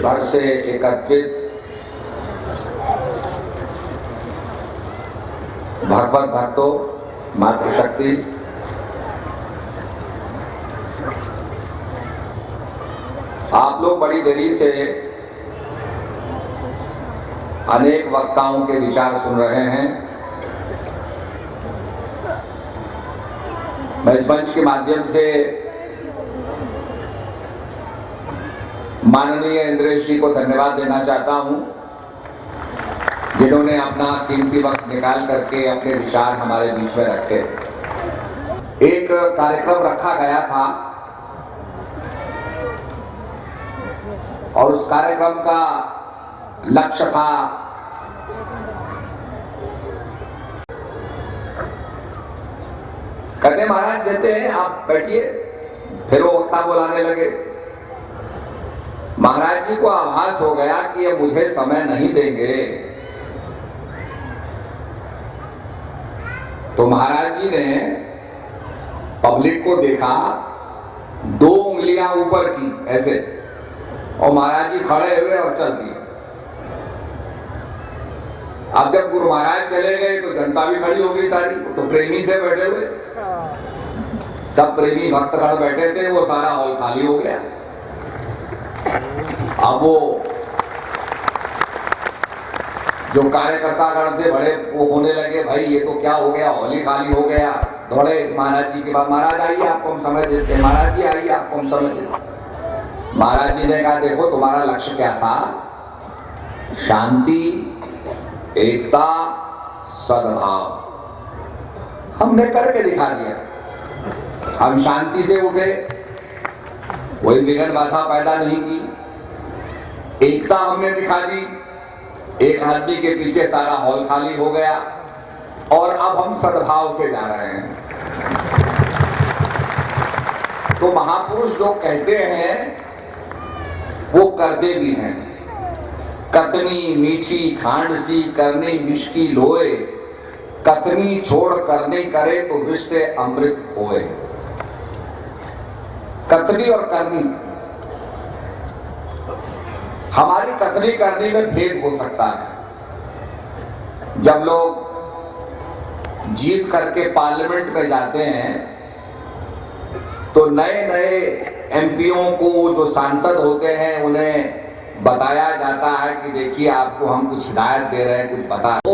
भर से एकत्रित भगवत भक्तों, मातृशक्ति, आप लोग बड़ी देरी से अनेक वक्ताओं के विचार सुन रहे हैं। मैं इस मंच के माध्यम से माननीय इंद्रेश जी को धन्यवाद देना चाहता हूं, जिन्होंने अपना कीमती वक्त निकाल करके अपने विचार हमारे बीच में रखे। एक कार्यक्रम रखा गया था और उस कार्यक्रम का लक्ष्य था कहते महाराज देते हैं, आप बैठिए। फिर वो वक्ता बुलाने लगे। महाराज जी को आभास हो गया कि ये मुझे समय नहीं देंगे, तो महाराज जी ने पब्लिक को देखा, 2 उंगलियां ऊपर की ऐसे, और महाराज जी खड़े हुए और चल दिए। अब जब गुरु महाराज चले गए तो जनता भी खड़ी हो गई सारी। तो प्रेमी थे बैठे हुए, सब प्रेमी भक्तगण बैठे थे, वो सारा हॉल खाली हो गया। अब वो जो कार्यकर्ता गण थे बड़े वो होने लगे, भाई ये तो क्या हो गया, हॉल ही खाली हो गया। दौड़े महाराज जी के पास, महाराज आइए आपको हम समय देते हैं, महाराज जी आइए आपको हम समय देते हैं। महाराज जी ने कहा, देखो तुम्हारा लक्ष्य क्या था? शांति, एकता, सद्भाव। हमने करके दिखा दिया। हम शांति से उठे, कोई विघ्न बाधा पैदा नहीं की। एकता हमने दिखा दी, एक आदमी के पीछे सारा हॉल खाली हो गया। और अब हम सद्भाव से जा रहे हैं। तो महापुरुष जो कहते हैं वो करते भी हैं। कतनी मीठी खांड सी करनी विष की लोए, कतनी छोड़ करनी करे तो विष से अमृत होए। कथनी और करनी, हमारी कथनी करनी में भेद हो सकता है। जब लोग जीत करके पार्लियामेंट में जाते हैं तो नए नए एमपीओ को, जो सांसद होते हैं, उन्हें बताया जाता है कि देखिए आपको हम कुछ हिदायत दे रहे हैं, कुछ बता रहे हैं। तो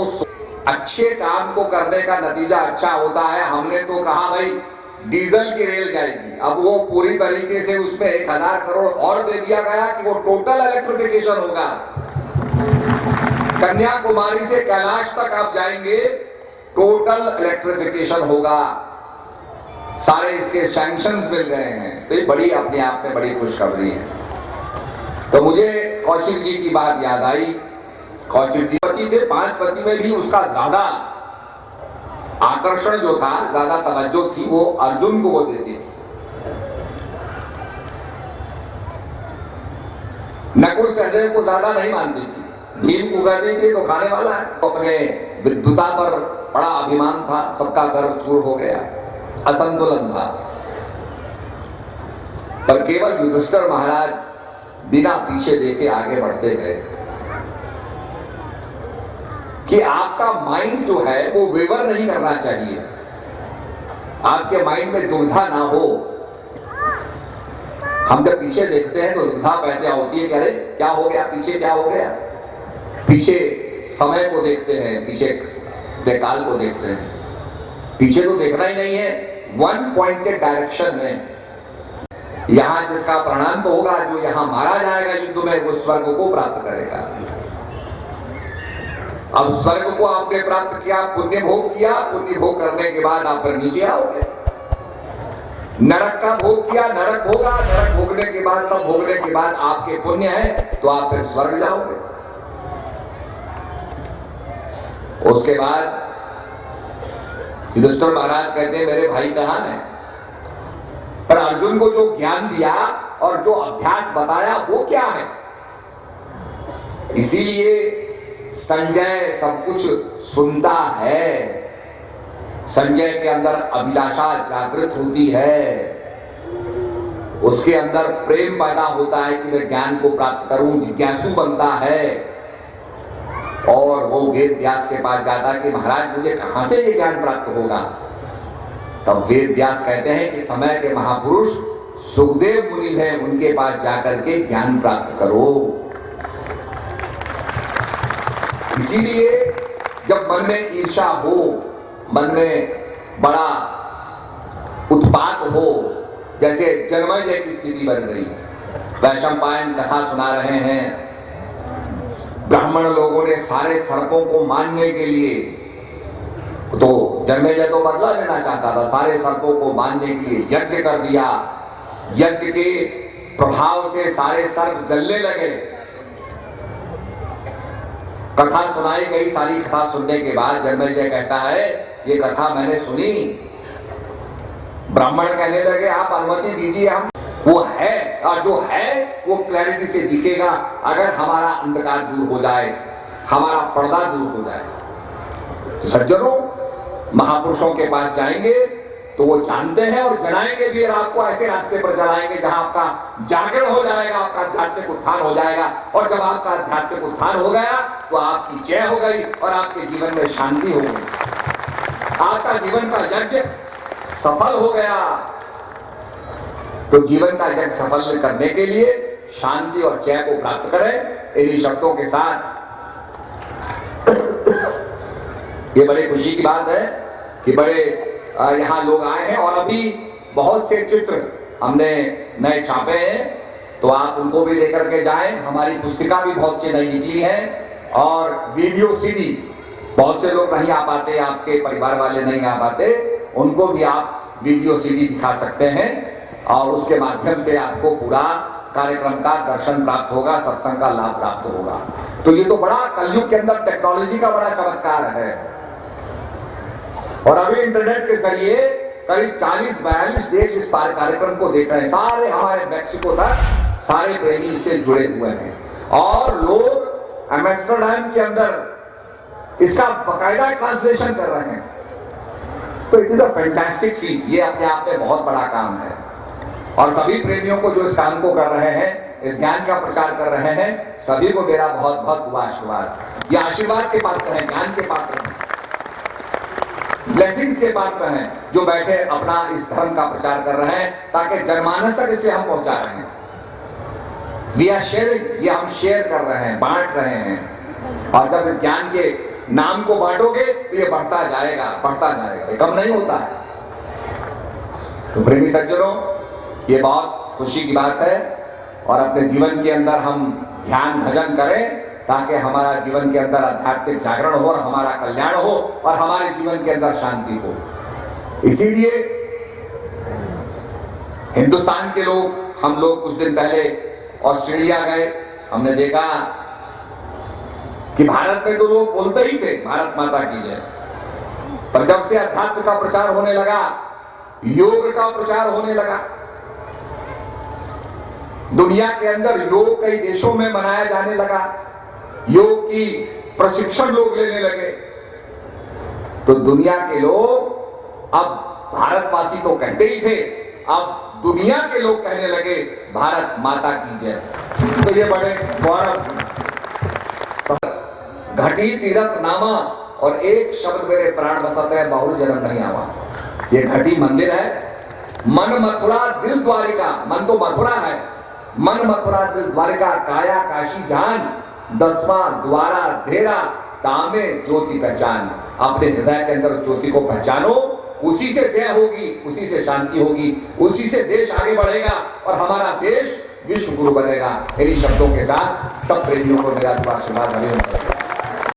अच्छे काम को करने का नतीजा अच्छा होता है। हमने तो कहा भाई डीजल की रेल जाएगी, अब वो पूरी तरीके से उसमें 1000 करोड़ और दे दिया गया कि वो टोटल इलेक्ट्रिफिकेशन होगा। कन्याकुमारी से कैलाश तक आप जाएंगे, टोटल इलेक्ट्रिफिकेशन होगा। सारे इसके सैंक्शंस मिल गए हैं। तो ये बड़ी अपने आप में बड़ी खुशखबरी है। तो मुझे कौशिक जी की बात याद आई। कौशिक जी पति थे, 5 पति में भी उसका ज्यादा आकर्षण जो था, ज्यादा तवज्जो थी, वो अर्जुन को वो देती थी। नकुल सहदेव को ज्यादा नहीं मानती थी। भीम को कहती थी तो खाने वाला है। तो अपने विद्वता पर बड़ा अभिमान था, सबका गर्व चूर हो गया, असंतुलन था। पर केवल युधिष्ठिर महाराज बिना पीछे देखे आगे बढ़ते गए कि आपका माइंड जो है वो वेवर नहीं करना चाहिए, आपके माइंड में दुविधा ना हो। हम जब पीछे देखते हैं तो दुविधा पैदा होती है कि अरे क्या हो गया, पीछे क्या हो गया। पीछे समय को देखते हैं, पीछे काल को देखते हैं। पीछे तो देखना ही नहीं है, वन पॉइंटेड डायरेक्शन में। यहां जिसका प्रणाम तो होगा, जो यहां मारा जाएगा युद्ध में, वो स्वर्ग को प्राप्त करेगा। अब स्वर्ग को आपने प्राप्त किया, पुण्य भोग किया, पुण्य भोग करने के बाद आप फिर नीचे आओगे। नरक का भोग किया, नरक भोगा, नरक भोगने के बाद, सब भोगने के बाद आपके पुण्य है तो आप फिर स्वर्ग जाओगे। उसके बाद युधिष्ठिर महाराज कहते हैं मेरे भाई कहां है? पर अर्जुन को जो ज्ञान दिया और जो अभ्यास बताया वो क्या है? इसीलिए संजय सब कुछ सुनता है। संजय के अंदर अभिलाषा जागृत होती है। उसके अंदर प्रेम पैदा होता है कि मैं ज्ञान को प्राप्त करूं, जिज्ञासु बनता है और वो वेद व्यास के पास जाता है कि महाराज मुझे कहां से ये ज्ञान प्राप्त होगा। तब वेद व्यास कहते हैं कि समय के महापुरुष सुखदेव मुनि हैं, उनके पास जाकर के ज्ञान प्राप्त करो। इसीलिए जब मन में ईर्ष्या हो, मन में बड़ा उत्पात हो, जैसे जन्मेजय की स्थिति बन गई, वैशंपायन कथा सुना रहे हैं, ब्राह्मण लोगों ने सारे सर्पों को मारने के लिए, तो जन्मेजय तो बदला लेना चाहता था, सारे सर्पों को मारने के लिए यज्ञ कर दिया। यज्ञ के प्रभाव से सारे सर्प जलने लगे। कथा सुनाई गई, सारी कथा सुनने के बाद जन्मेजय कहता है ये कथा मैंने सुनी। ब्राह्मण कहने लगे आप अनुमति दीजिए, हम वो है और जो है वो क्लैरिटी से दिखेगा अगर हमारा अंधकार दूर हो जाए, हमारा पर्दा दूर हो जाए। तो सज्जनों, महापुरुषों के पास जाएंगे तो वो जानते हैं और जलाएंगे भी, और आपको ऐसे रास्ते पर जलाएंगे जहां आपका जागरण हो जाएगा, आपका आध्यात्मिक उत्थान हो जाएगा। और जब आपका आध्यात्मिक उत्थान हो गया तो आपकी जय हो गई और आपके जीवन में शांति हो गई, आपका जीवन का यज्ञ सफल हो गया। तो जीवन का यज्ञ सफल करने के लिए शांति और जय को प्राप्त करें। इन्हीं शब्दों के साथ ये बड़े खुशी की बात है कि बड़े यहाँ लोग आए हैं और अभी बहुत से चित्र हमने नए छापे हैं, तो आप उनको भी लेकर के जाएं। हमारी पुस्तिका भी बहुत सी नई निकली है और वीडियो सीडी, बहुत से लोग नहीं आ पाते, आपके परिवार वाले नहीं आ पाते, उनको भी आप वीडियो सीडी दिखा सकते हैं और उसके माध्यम से आपको पूरा कार्यक्रम का दर्शन प्राप्त होगा, सत्संग का लाभ प्राप्त होगा। तो ये तो बड़ा कलयुग के अंदर टेक्नोलॉजी का बड़ा चमत्कार है। और अभी इंटरनेट के जरिए करीब 40-42 देश इस कार्यक्रम को देख रहे हैं। सारे हमारे मैक्सिको तक सारे प्रेमी इससे जुड़े हुए हैं और लोग एम्स्टर्डम के अंदर इसका बकायदा ट्रांसलेशन कर रहे हैं। तो it is a fantastic feet, ये अपने आप में बहुत बड़ा काम है। और सभी प्रेमियों को जो इस काम को कर रहे हैं, इस ज्ञान का प्रचार कर रहे हैं, सभी को मेरा बहुत बहुत दुआ आशीर्वाद। ये आशीर्वाद के पात्र हैं, ज्ञान के पात्र हैं, ब्लेसिंग्स के पात्र हैं, जो बैठे अपना इस धर्म का प्रचार कर रहे हैं ताकि जनमानस तक इसे हम पहुंचा रहे हैं। वी आर शेयरिंग, ये हम शेयर कर रहे हैं, बांट रहे हैं। और जब इस ज्ञान के नाम को बांटोगे तो ये बढ़ता जाएगा, बढ़ता जाएगा, ये कम नहीं होता है। तो प्रेमी सज्जनों, ये बहुत खुशी की बात है और अपने जीवन के अंदर हम ध्यान भजन करें ताकि हमारा जीवन के अंदर आध्यात्मिक जागरण हो और हमारा कल्याण हो और हमारे जीवन के अंदर शांति हो। इसीलिए हिंदुस्तान के लोग, हम लोग कुछ दिन पहले ऑस्ट्रेलिया गए, हमने देखा कि भारत में तो लोग बोलते ही थे भारत माता की जय, पर जब से अध्यात्म का प्रचार होने लगा, योग का प्रचार होने लगा, दुनिया के अंदर योग कई देशों में मनाया जाने लगा, योग की प्रशिक्षण लोग लेने लगे, तो दुनिया के लोग, अब भारतवासी तो कहते ही थे, अब दुनिया के लोग कहने लगे भारत माता की जय। तो ये बड़े गौरव, घटी तीरथ नामा और एक शब्द मेरे प्राण बसत है, बहु जन्म नहीं आवा। ये घटी मंदिर है, मन मथुरा दिल द्वारिका, मन तो मथुरा है, मन मथुरा दिल द्वारिका, काया काशी जान, 10वां द्वारा धेरा, तामे ज्योति पहचान। अपने हृदय के अंदर ज्योति को पहचानो, उसी से जय होगी, उसी से शांति होगी, उसी से देश आगे बढ़ेगा और हमारा देश विश्व गुरु बनेगा। इन्हीं शब्दों के साथ सब प्रेमियों को मेरा आशीर्वाद।